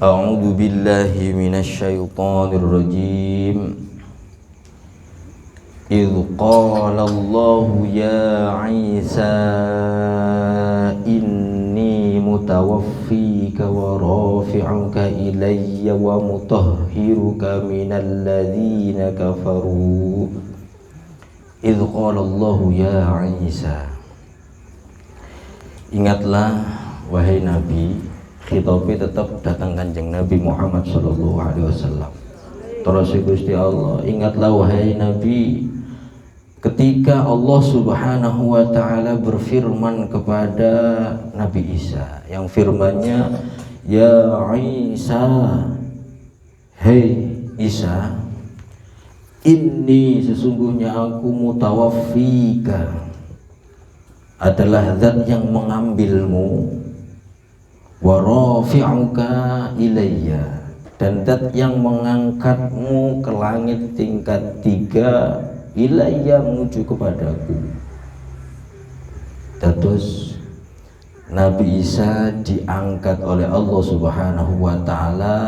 A'udzu billahi minasyaitonir rajim. Idz qala Allahu ya Isa inni mutawaffika wa rafi'uka ilayya wa mutahhiruka minal ladzina kafaru. Idz qala Allahu ya Isa. Ingatlah wahai Nabi, khitabnya tetap datang Kanjeng Nabi Muhammad sallallahu alaihi wasallam. Terus Gusti Allah, ingatlah wahai Nabi, ketika Allah Subhanahu wa taala berfirman kepada Nabi Isa, yang firman-Nya, ya Isa, hei Isa, inni sesungguhnya aku mutawaffika, adalah zat yang mengambilmu, wa rafi'uka ilayya, dan zat yang mengangkatmu ke langit tingkat 3, ilayya menuju kepadaku. Terus Nabi Isa diangkat oleh Allah Subhanahu wa taala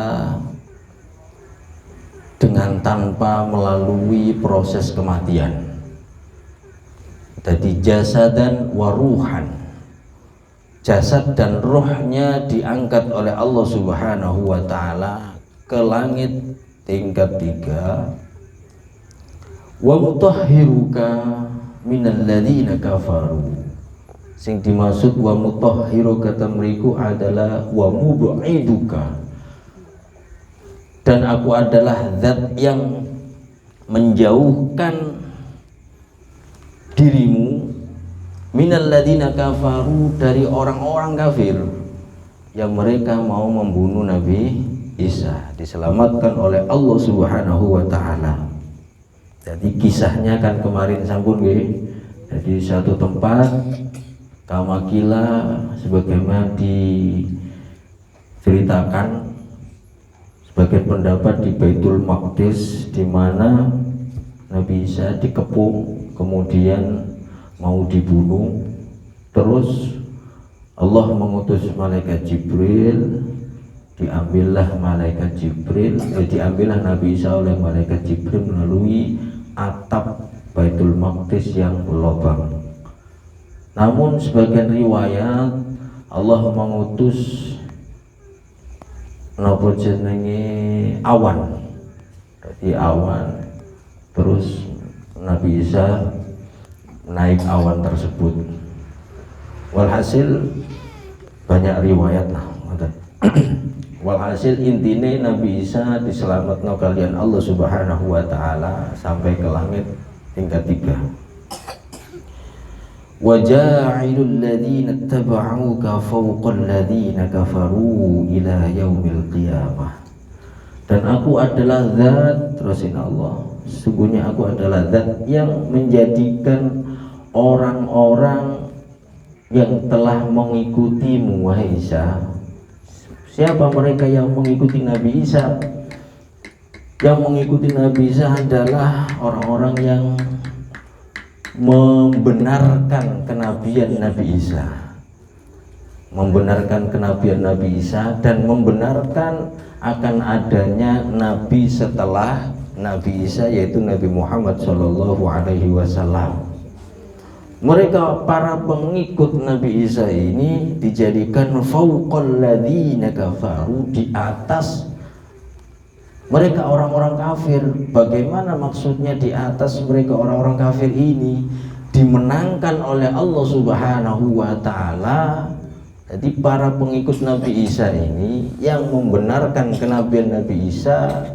dengan tanpa melalui proses kematian. Jadi jasadan wa ruhan, jasad dan rohnya diangkat oleh Allah Subhanahu wa taala ke langit tingkat 3. Wa mutahhiruka minal ladzina kafaru. Sing dimaksud wa mutahhiruka tamriku adalah wa mub'iduka, dan aku adalah zat yang menjauhkan dirimu minal ladzina kafaru, dari orang-orang kafir yang mereka mau membunuh Nabi Isa, diselamatkan oleh Allah Subhanahu wa taala. Jadi kisahnya kan kemarin sampun nggih. Jadi satu tempat kamakila sebagaimana diceritakan sebagian pendapat di Baitul Maqdis, di mana Nabi Isa dikepung kemudian mau dibunuh. Terus Allah mengutus malaikat Jibril, diambillah malaikat Jibril, diambillah Nabi Isa oleh malaikat Jibril melalui atap Baitul Maqdis yang berlubang. Namun sebagian riwayat Allah mengutus napa jenenge awan. Jadi awan, terus Nabi Isa naik awan tersebut. Walhasil banyak riwayat lah. Walhasil intinya Nabi Isa diselamatkan kalian Allah Subhanahu wa taala sampai ke langit tingkat 3. Wa ja'ilul ladzina ittaba'uka fawqal ladzina kafaru ila yaumil qiyamah. Dan aku adalah zat, terusin Allah, sesungguhnya aku adalah zat yang menjadikan orang-orang yang telah mengikutimu wahai Isa. Siapa mereka yang mengikuti Nabi Isa? Yang mengikuti Nabi Isa adalah orang-orang yang membenarkan kenabian Nabi Isa, membenarkan kenabian Nabi Isa, dan membenarkan akan adanya Nabi setelah Nabi Isa, yaitu Nabi Muhammad Shallallahu Alaihi Wasallam. Mereka para pengikut Nabi Isa ini dijadikan fauqal ladzina kafaru, di atas mereka orang-orang kafir. Bagaimana maksudnya di atas mereka orang-orang kafir ini? Dimenangkan oleh Allah Subhanahu wa taala. Jadi para pengikut Nabi Isa ini yang membenarkan kenabian Nabi Isa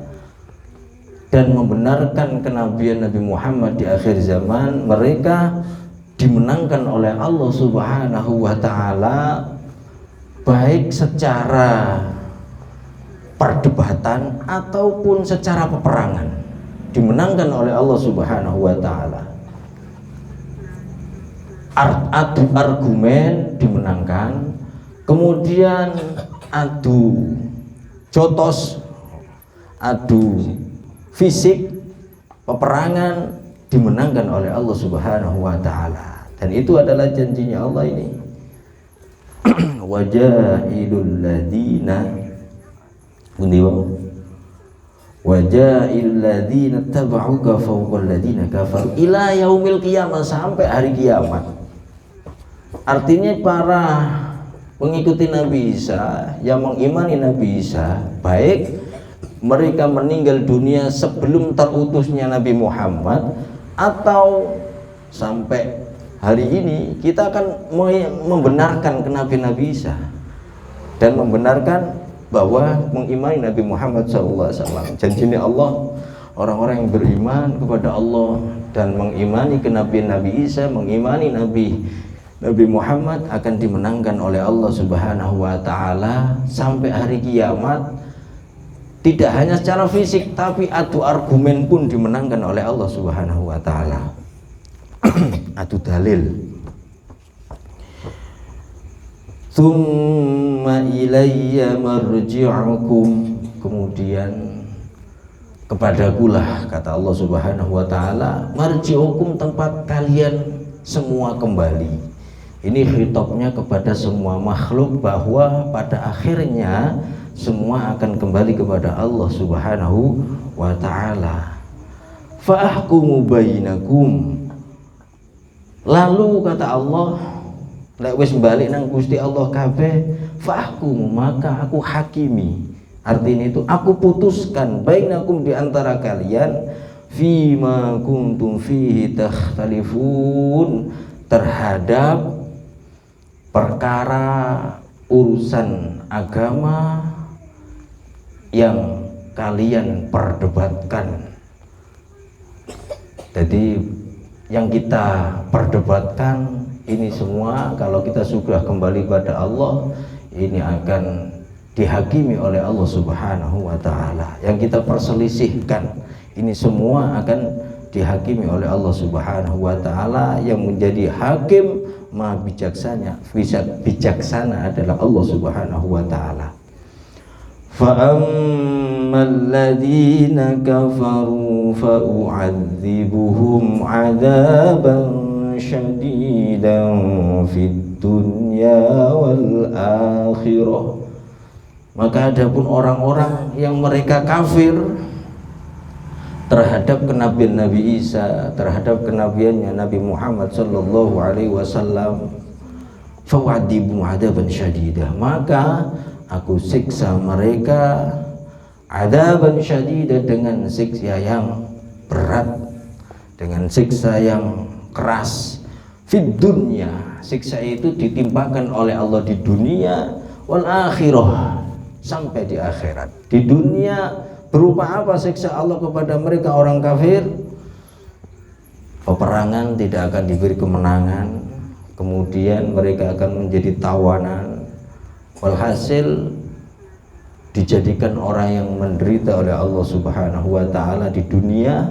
dan membenarkan kenabian Nabi Muhammad di akhir zaman, mereka dimenangkan oleh Allah Subhanahu wa taala, baik secara perdebatan ataupun secara peperangan, dimenangkan oleh Allah Subhanahu wa taala. Adu argumen dimenangkan, kemudian adu jotos, adu fisik, peperangan dimenangkan oleh Allah Subhanahu wa taala. Dan itu adalah janjinya Allah ini. Wajahilul ladina Pundi wae. Waja'il ladzina tabauka fawqal ladzina kafaru ila yaumil qiyamah, sampai hari kiamat. Artinya para pengikuti Nabi Isa yang mengimani Nabi Isa, baik mereka meninggal dunia sebelum terutusnya Nabi Muhammad atau sampai hari ini, kita akan membenarkan kenabian Nabi Isa dan membenarkan bahwa mengimani Nabi Muhammad SAW. Janjinya Allah, orang-orang yang beriman kepada Allah dan mengimani kenabian Nabi Isa, mengimani Nabi Muhammad akan dimenangkan oleh Allah Subhanahu wa taala sampai hari kiamat. Tidak hanya secara fisik, tapi adu argumen pun dimenangkan oleh Allah Subhanahu wa taala. Adu dalil. Tsumma ilayya marji'ukum, kemudian kepadakulah, kata Allah Subhanahu wa taala, marji'ukum, tempat kalian semua kembali. Ini khitabnya kepada semua makhluk bahwa pada akhirnya semua akan kembali kepada Allah Subhanahu wa taala. Fa ahkumu bainakum, lalu kata Allah, lek wis balik nang Gusti Allah kabeh, fahkum, maka aku hakimi. Artinya itu aku putuskan bainakum, di antara kalian, fima kuntum fihi takhtalifun, terhadap perkara urusan agama yang kalian perdebatkan. Jadi yang kita perdebatkan ini semua, kalau kita sudah kembali pada Allah, ini akan dihakimi oleh Allah Subhanahu wa taala. Yang kita perselisihkan ini semua akan dihakimi oleh Allah Subhanahu wa taala. Yang menjadi hakim maha bijaksana adalah Allah Subhanahu wa taala. Fa ammal ladzina kafaru fa u'adzibuhum 'adzaban syadidan fid dunya wal akhirah. Maka adapun orang-orang yang mereka kafir terhadap kenabian Nabi Isa, terhadap kenabiannya Nabi Muhammad sallallahu alaihi wasallam, fawadibu adaban syadidah, maka aku siksa mereka adaban syadidah, dengan siksa yang berat, dengan siksa yang keras. Fid dunya, siksa itu ditimpakan oleh Allah di dunia, wal akhirah, sampai di akhirat. Di dunia berupa apa siksa Allah kepada mereka orang kafir? Peperangan tidak akan diberi kemenangan, kemudian mereka akan menjadi tawanan, walhasil dijadikan orang yang menderita oleh Allah Subhanahu wa taala di dunia,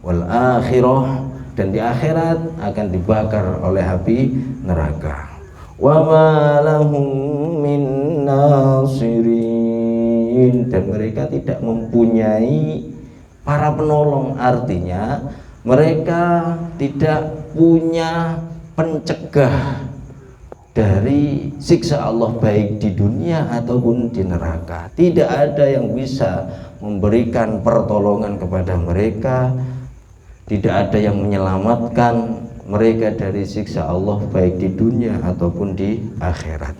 wal akhirah, dan di akhirat akan dibakar oleh api neraka. Wa ma lahum min nasirin, dan mereka tidak mempunyai para penolong. Artinya mereka tidak punya pencegah dari siksa Allah baik di dunia ataupun di neraka. Tidak ada yang bisa memberikan pertolongan kepada mereka, tidak ada yang menyelamatkan mereka dari siksa Allah baik di dunia ataupun di akhirat.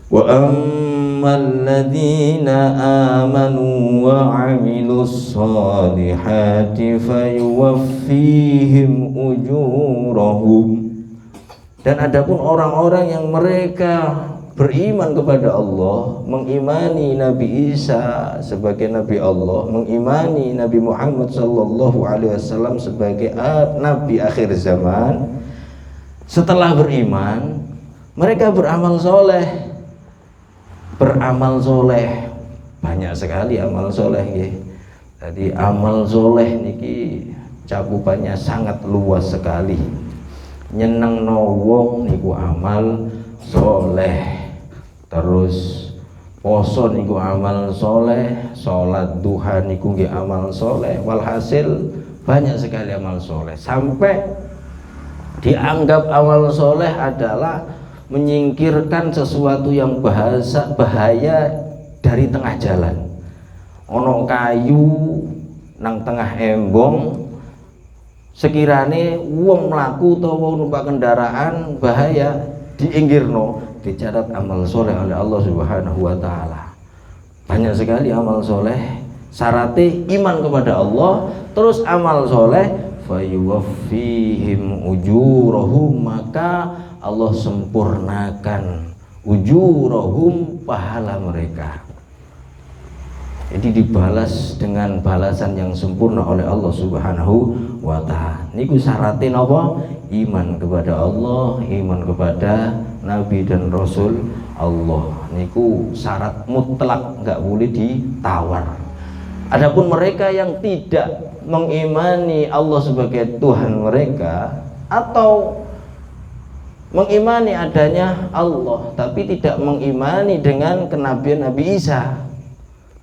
Wa ammal ladzina amanu wa 'amilus shalihati fayuwaffihim ujurahum. Dan adapun orang-orang yang mereka beriman kepada Allah, mengimani Nabi Isa sebagai Nabi Allah, mengimani Nabi Muhammad sallallahu alaihi wasallam sebagai Nabi akhir zaman, setelah beriman mereka beramal soleh. Beramal soleh, banyak sekali amal soleh ya. Jadi amal soleh niki cakupannya sangat luas sekali. Nyeneng wong niku amal soleh, terus poso niku amal soleh, sholat duha niku nggih amal soleh. Walhasil banyak sekali amal soleh, sampai dianggap amal soleh adalah menyingkirkan sesuatu yang bahaya dari tengah jalan. Ono kayu nang tengah embong, sekirane wong mlaku utawa numpak kendaraan bahaya diinggirno, dicatat amal soleh oleh Allah Subhanahu wa taala. Banyak sekali amal soleh, syaratnya iman kepada Allah, terus amal soleh, fayuwaffihim ujurahum, maka Allah sempurnakan ujurahum, pahala mereka. Jadi dibalas dengan balasan yang sempurna oleh Allah Subhanahu wa ta'ala. Niku syaratin apa? Iman kepada Allah, iman kepada Nabi dan Rasul Allah. Niku syarat mutlak, nggak boleh ditawar. Adapun mereka yang tidak mengimani Allah sebagai Tuhan mereka, atau mengimani adanya Allah tapi tidak mengimani dengan kenabian Nabi Isa,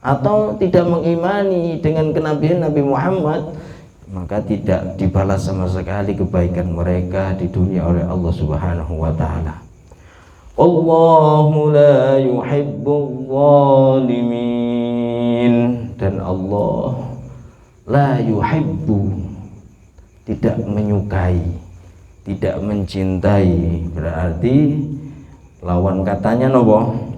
atau tidak mengimani dengan kenabian Nabi Muhammad, maka tidak dibalas sama sekali kebaikan mereka di dunia oleh Allah Subhanahu wa ta'ala. Allahu la yuhibbul zalimin, dan Allah la yuhibbu, tidak menyukai, tidak mencintai. Berarti lawan katanya nopo?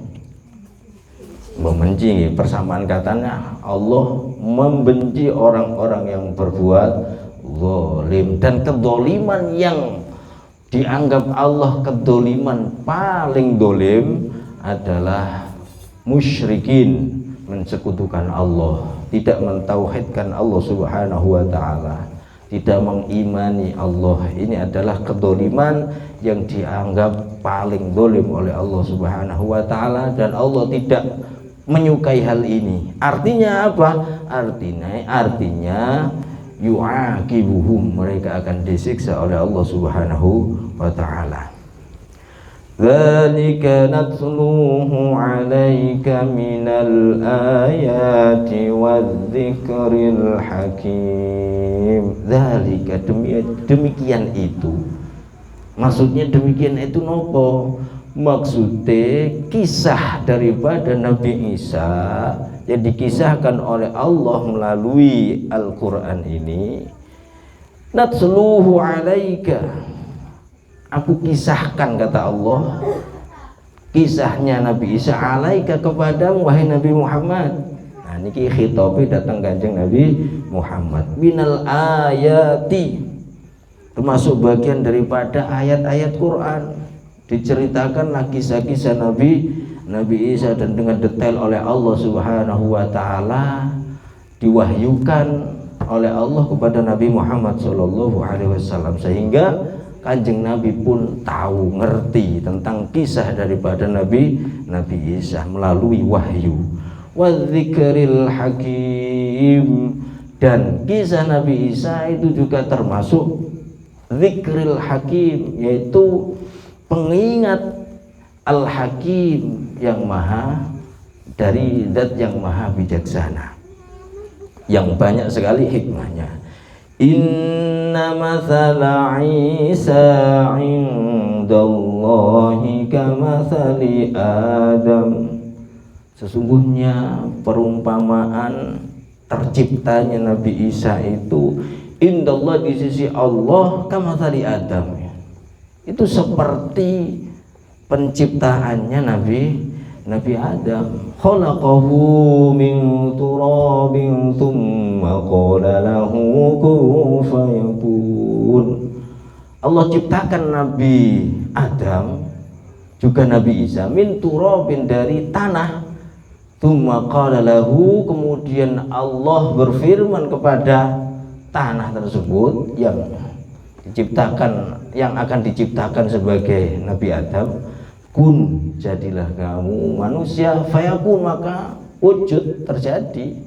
Membenci. Persamaan katanya Allah membenci orang-orang yang berbuat zalim, dan kedzaliman yang dianggap Allah kedzaliman paling zalim adalah musyrikin, mensekutukan Allah, tidak mentauhidkan Allah Subhanahu wa ta'ala, tidak mengimani Allah. Ini adalah kedzaliman yang dianggap paling zalim oleh Allah Subhanahu wa ta'ala, dan Allah tidak menyukai hal ini. Artinya apa? Artinya yu'aqibuhum, mereka akan disiksa oleh Allah Subhanahu wa ta'ala. Dzalika natluhu 'alaika minal ayati wadh-dzikril hakim. Dzalika, demikian itu. Maksudnya demikian itu nopo? Maksudnya kisah daripada Nabi Isa yang dikisahkan oleh Allah melalui Al-Quran ini. Natsluhu 'alaika, aku kisahkan, kata Allah, kisahnya Nabi Isa, 'alaika, kepadamu wahai Nabi Muhammad. Nah niki khitabe datang Kanjeng Nabi Muhammad. Minal ayati, termasuk bagian daripada ayat-ayat Quran. Diceritakanlah kisah-kisah Nabi Isa, dan dengan detail oleh Allah Subhanahu wa ta'ala, diwahyukan oleh Allah kepada Nabi Muhammad sallallahu alaihi wasallam, sehingga Kanjeng Nabi pun tahu, ngerti tentang kisah daripada Nabi Isa melalui wahyu. Wadh-dzikril hakim, dan kisah Nabi Isa itu juga termasuk dzikril hakim, yaitu pengingat Al-Hakim, yang maha, dari zat yang maha bijaksana, yang banyak sekali hikmahnya. Inna mathala Isa indallahi kamathali Adam, sesungguhnya perumpamaan terciptanya Nabi Isa itu indallah, di sisi Allah, kamathali Adam, itu seperti penciptaannya Nabi Adam. Khalaqahu min turabin thumma qala lahu kun fayakun. Allah ciptakan Nabi Adam, juga Nabi Isa, min turabin, dari tanah, thumma qala lahu, kemudian Allah berfirman kepada tanah tersebut yang diciptakan, yang akan diciptakan sebagai Nabi Adam, kun, jadilah kamu manusia, fayakun, maka wujud, terjadi.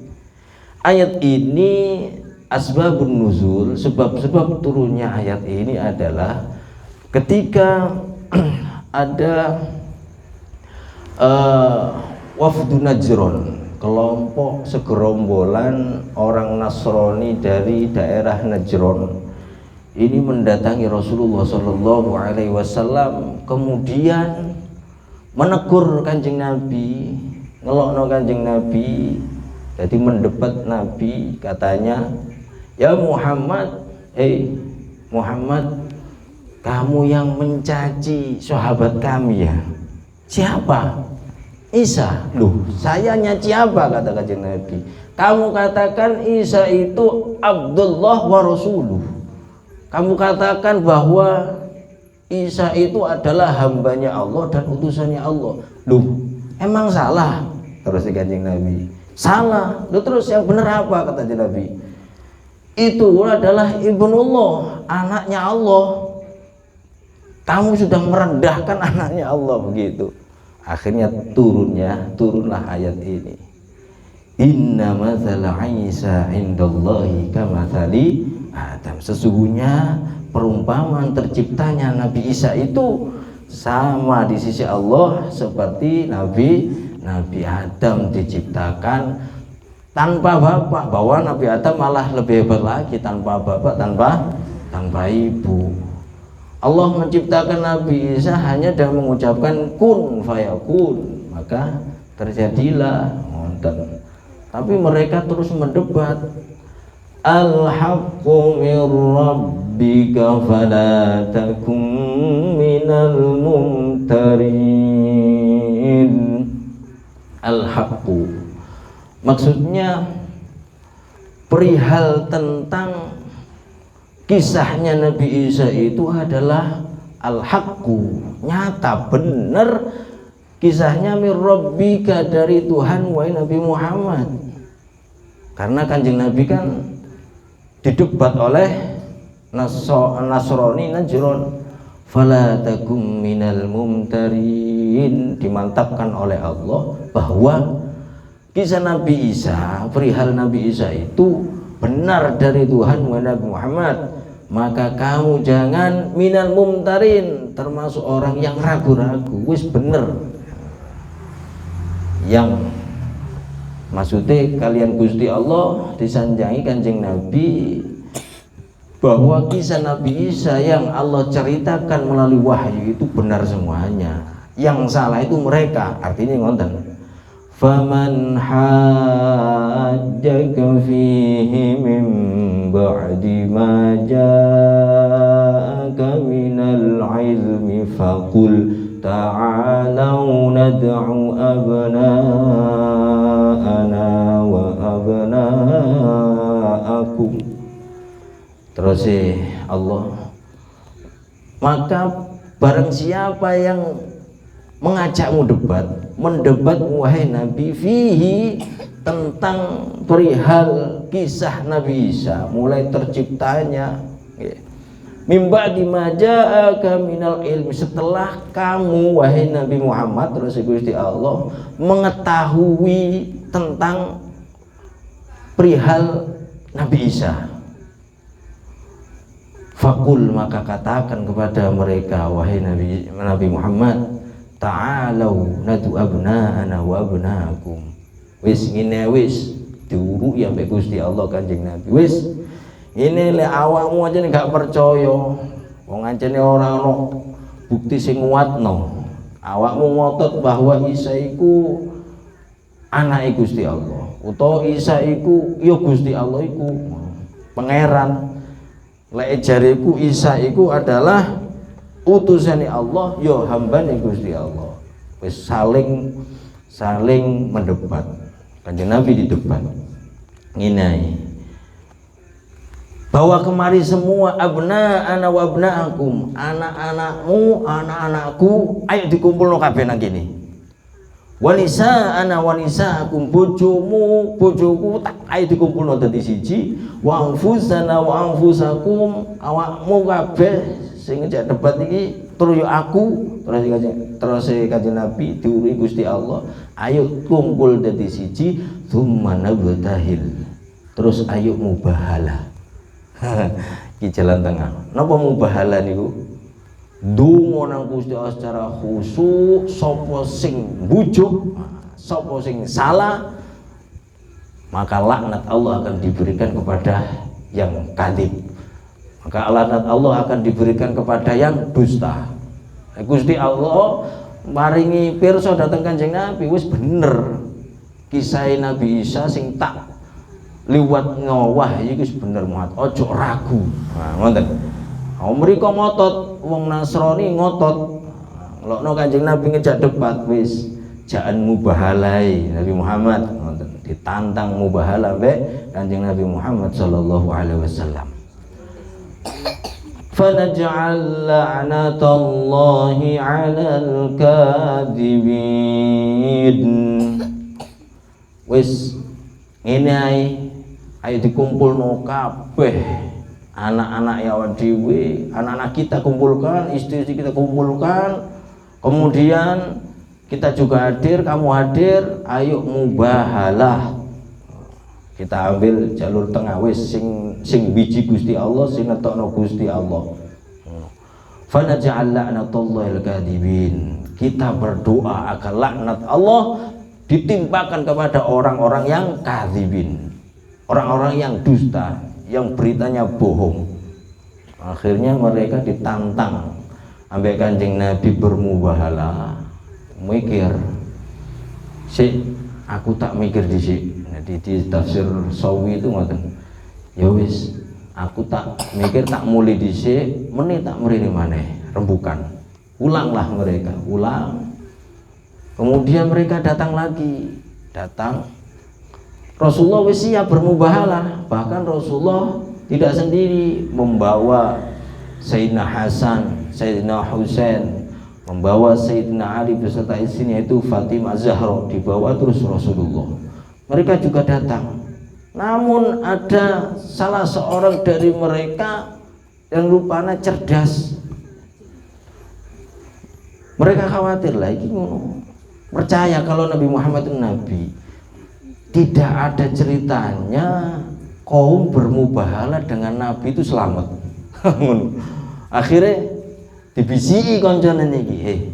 Ayat ini asbabun nuzul, sebab-sebab turunnya ayat ini adalah ketika ada wafdu Najron, kelompok segerombolan orang Nasrani dari daerah Najron ini mendatangi Rasulullah Shallallahu Alaihi Wasallam, kemudian menegur Kanjeng Nabi, ngelokno Kanjeng Nabi, jadi mendebat Nabi, katanya, ya Muhammad, Muhammad, kamu yang mencaci sahabat kami ya. Siapa? Isa. Loh, saya nyaci apa, kata Kanjeng Nabi? Kamu katakan Isa itu Abdullah wa Rasuluh. Kamu katakan bahwa Isa itu adalah hambanya Allah dan utusannya Allah. Loh, emang salah? Terus Kanjeng Nabi, salah. Loh, terus yang benar apa, kata Kanjeng Nabi? Itu adalah ibnullah, anaknya Allah. Kamu sudah merendahkan anaknya Allah, begitu. Akhirnya turunlah ayat ini. Inna matsala Isa indallahi kamatsali Adam. Sesungguhnya perumpamaan terciptanya Nabi Isa itu sama di sisi Allah seperti Nabi Adam diciptakan tanpa bapak, bahwa Nabi Adam malah lebih hebat lagi, tanpa bapak, tanpa ibu. Allah menciptakan Nabi Isa hanya dengan mengucapkan kun fayakun, maka terjadilah. Tapi mereka terus mendebat. Al-haqqu min rabbika fala takum minal mumtarin. Al-haqqu maksudnya perihal tentang kisahnya Nabi Isa itu adalah al-haqqu, nyata, benar kisahnya min rabbika, dari Tuhan wahai Nabi Muhammad. Karena Kanjeng Nabi kan didebat oleh Nasrani Najron, fala takum minal mumtarin, dimantapkan oleh Allah bahwa kisah Nabi Isa, perihal Nabi Isa itu benar dari Tuhan wa Nabi Muhammad, maka kamu jangan minal mumtarin, termasuk orang yang ragu-ragu. Wis bener, yang maksudnya kalian Gusti Allah disanjangi Kanjeng Nabi bahwa kisah Nabi Isa yang Allah ceritakan melalui wahyu itu benar semuanya. Yang salah itu mereka. Artinya ngonten, faman hajjaka fihi min ba'di ma ja'aka minal ilmi faqul ta'alau nad'u abna'ana wa abna'akum. Terus Allah, maka barang siapa yang mengajakmu mendebat wahai Nabi, fihi, tentang perihal kisah Nabi Isa mulai terciptanya, mimba di maja'aka minal ilmi, setelah kamu wahai Nabi Muhammad, terus Gusti Allah, mengetahui tentang perihal Nabi Isa. Fakul, maka katakan kepada mereka wahai Nabi Muhammad, ta'alau nadu abna'ana wa abna'akum. Wis ngene, wis diuru ya mbek Gusti Allah Kanjeng Nabi. Wis ini le awakmu aja gak percaya, wong ancene ora ono bukti sing nguatno. Awakmu ngotot bahwa Isa iku anake Gusti Allah, utawa Isa iku ya Gusti Allah iku pangeran. Lek jariku Isa iku adalah utusane Allah, ya hambane Gusti Allah. Wis saling mendebat. Kanjeng Nabi didebat ngene, bahwa kemari semua abna'ana wa abna'akum, anak-anakmu, anak-anakku, ayo dikumpulno kabeh nang kene. Wa nisa'ana wa nisa'akum, bojomu, bojoku, tak ayo dikumpulno dadi siji. Wa anfusana wa anfusakum, awakmu kabeh sing ngejak debat iki terus yo aku, terus Kanjeng Nabi diuruhi Gusti Allah, ayo kumpul dadi siji, tsumma nabtahil, terus ayo mubahalah. Ki jalan tengah. Napa mubahalah niku? Donga nang Gusti Allah secara khusyuk, sapa sing bujuk, sapa sing salah, maka laknat Allah akan diberikan kepada yang kadhib. Maka laknat Allah akan diberikan kepada yang dusta. Gusti Allah maringi pirsa dateng Kanjeng Nabi, wis bener kisah Nabi Isa sing tak liwat ngowah iki wis bener Muhammad, ojo ragu. Nah ngoten. Mriko ngotot wong Nasrani ngotot ngelokno Kanjeng Nabi ngejak debat, wis jaan mubahalai Nabi Muhammad ngoten, ditantang mubahala mbek Kanjeng Nabi Muhammad sallallahu alaihi wasallam. فَنَجْعَلْ لَعْنَةَ اللَّهِ عَلَى الْكَاذِبِينَ. Wis ngene ayo dikumpulno kabeh anak-anak ya dhewe, anak-anak kita kumpulkan, istri-istri kita kumpulkan, kemudian kita juga hadir, kamu hadir, ayo mubahalah. Kita ambil jalur tengah, wis sing biji Gusti Allah, sing netokno Gusti Allah. Fa naj'al la'natallahi al-kadzibin. Kita berdoa agar laknat Allah ditimpakan kepada orang-orang yang kadzibin, orang-orang yang dusta, yang beritanya bohong. Akhirnya mereka ditantang ambek Kanjeng Nabi bermubahalah. Mikir sik, aku tak mikir dhisik. Di tafsir Sawi itu ngoten. Ya wis, aku tak mikir, tak mulai dhisik, menit tak mrene maneh, rembukan. Ulanglah mereka, ulang. Kemudian mereka datang lagi, datang. Rasulullah wis siap bermubahalah, bahkan Rasulullah tidak sendiri, membawa Sayyidina Hasan, Sayyidina Husain, membawa Sayyidina Ali beserta istrinya itu Fatimah Zahra, dibawa terus Rasulullah. Mereka juga datang, namun ada salah seorang dari mereka yang rupanya cerdas. Mereka khawatir lagi, percaya kalau Nabi Muhammad itu Nabi. Tidak ada ceritanya kaum bermubahalah dengan Nabi itu selamat. Akhirnya dibisiki koncone niki,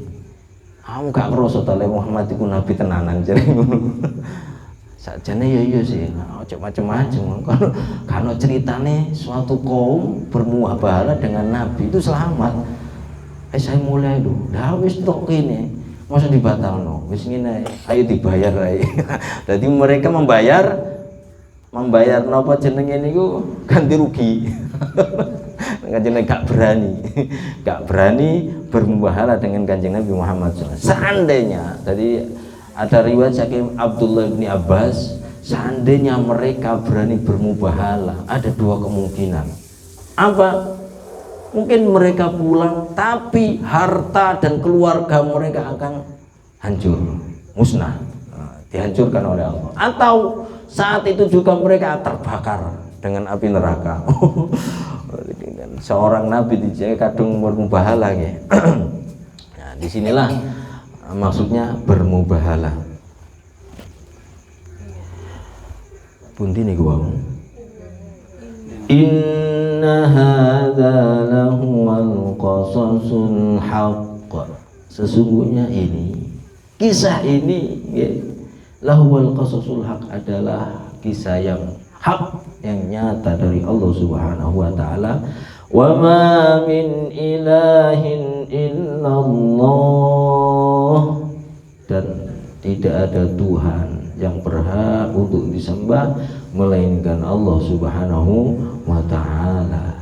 kamu gak ngerasa tale Muhammad itu Nabi tenanan jare ngono. Sajane ya iya sih, ojo macam-macam. Kalau ceritane suatu kaum bermubahalah dengan Nabi itu selamat. Saya mulai dulu, dah wis tok kene, masa dibatalno, wis ngene, ayo dibayar ae. Jadi mereka membayar napa jenenge niku ganti rugi. Kanjeng gak berani bermubahalah dengan Kanjeng Nabi Muhammad SAW. Seandainya, tadi ada riwayat saking Abdullah bin Abbas, seandainya mereka berani bermubahalah, ada dua kemungkinan. Apa? Mungkin mereka pulang, tapi harta dan keluarga mereka akan hancur, musnah, dihancurkan oleh Allah. Atau saat itu juga mereka terbakar dengan api neraka. Seorang nabi dijaga kadung bermubahalah ya. Nah, disinilah maksudnya bermubahalah. Pundi niku wae. Inna hadza lahuwal qasasul haqq. Sesungguhnya ini, kisah ini ya, lahuwal qasasul haqq adalah kisah yang hak, yang nyata dari Allah Subhanahu wa taala. Wa ma min ilahin illallah, dan tidak ada Tuhan yang berhak untuk disembah melainkan Allah Subhanahu wa taala.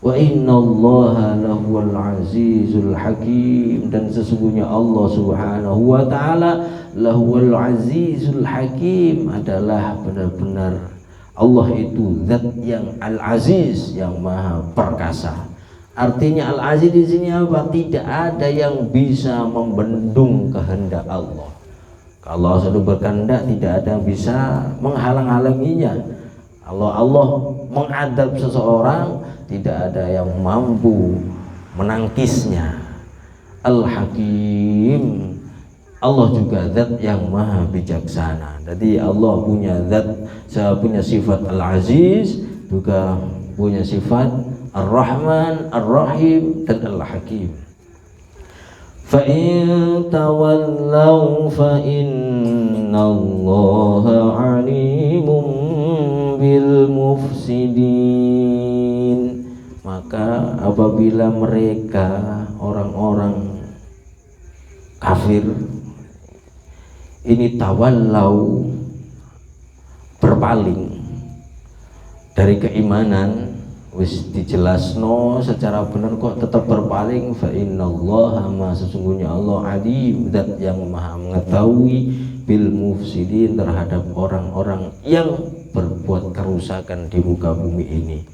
Wa innallaha lahuwal azizul hakim, dan sesungguhnya Allah Subhanahu wa taala lahuwal azizul hakim, adalah benar-benar Allah itu zat yang al-aziz, yang maha perkasa. Artinya al-aziz di sini apa? Tidak ada yang bisa membendung kehendak Allah. Kalau Allah sudah berkehendak, tidak ada yang bisa menghalang-halanginya. Allah mengadab seseorang, tidak ada yang mampu menangkisnya. Al-Hakim, Allah juga zat yang maha bijaksana. Jadi Allah punya sifat Al-Aziz, juga punya sifat Ar-Rahman, Ar-Rahim, dan Al-Hakim. Fa in tawallaw fa innallaha alimun bil mufsidin. Maka apabila mereka orang-orang kafir ini tawallau, berpaling dari keimanan, wis dijelasno secara benar kok tetap berpaling. Fa innallaha, ma sesungguhnya Allah alim, zat yang maha mengetahui, bil mufsidin, terhadap orang-orang yang berbuat kerusakan di muka bumi ini.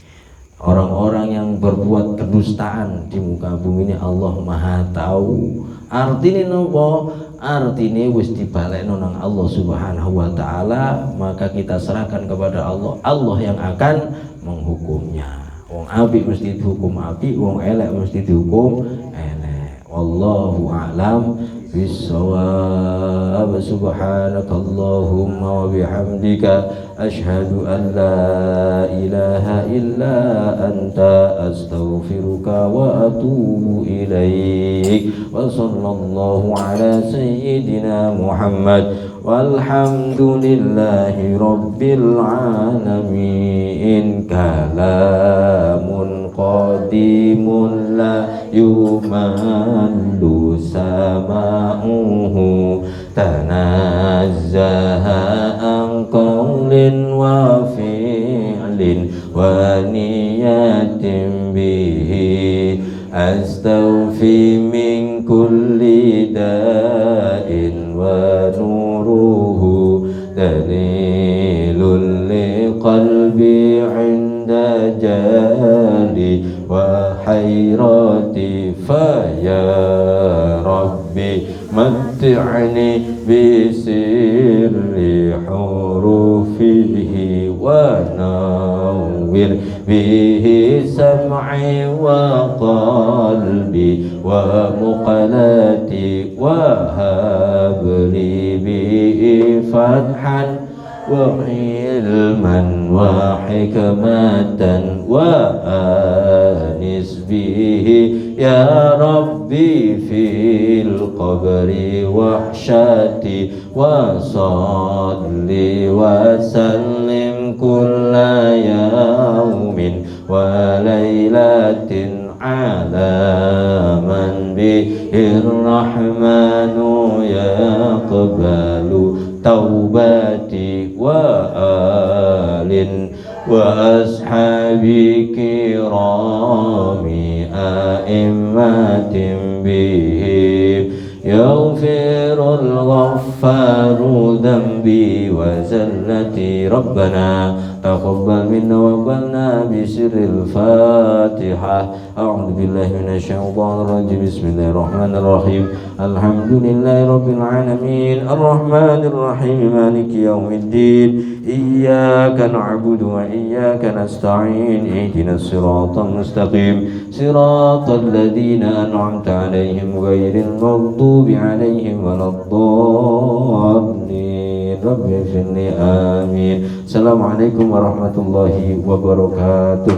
Orang-orang yang berbuat kedustaan di muka bumi ini Allah maha tahu. Artinya nopo? Artinya wis dibalekno nang Allah Subhanahu wa taala, maka kita serahkan kepada Allah. Allah yang akan menghukumnya. Wong apik mesti dihukum apik, wong elek mesti dihukum elek. Wallahu a'lam bissawab. Subhanakallahumma wa bihamdika asyhadu an la ilaha illa anta astaghfiruka wa atubu ilaik. Wa sallallahu ala sayyidina Muhammad walhamdulillahi rabbil alamin. Kalamun qadimun la yumallu sama'uhu, tanazzaha an qawlin wa fi'lin wa niyatin bihi, astaghfi min kulli da'in wa nuruhu dalilul liqalbi 'inda jali wa hayrati. Fa ya rabbi matti'ni bi sirri hurufihi wa nawwir bihi sam'i wa qalbi wa muqalati wa habli bihi fathan wa ilman wa hikmatan wa anis bihi ya rabbi fil qabri wahsyati. Wa salli wa sallim kulla yawmin wa laylatin ala man bihir rahmanu yaqbalu taubati wa alin wa ashabi kirami a'immatin bihim yaghfirul ghaffaru dhanbi wa zallati. Rabbana taqabbal minna wa qbalna bi sirril Fatihah. A'udzu billahi minasyaitonir rajim. Bismillahirrahmanirrahim. Alhamdulillahi rabbil alamin, arrahmanir rahim, maliki yaumiddin. Iyyaka na'budu wa iyyaka nasta'in. Ihdinas siratal mustaqim, siratal ladzina an'amta 'alaihim ghairil maghdubi 'alaihim waladdallin. Rabbi ighfirli, amin. Assalamualaikum warahmatullahi wabarakatuh.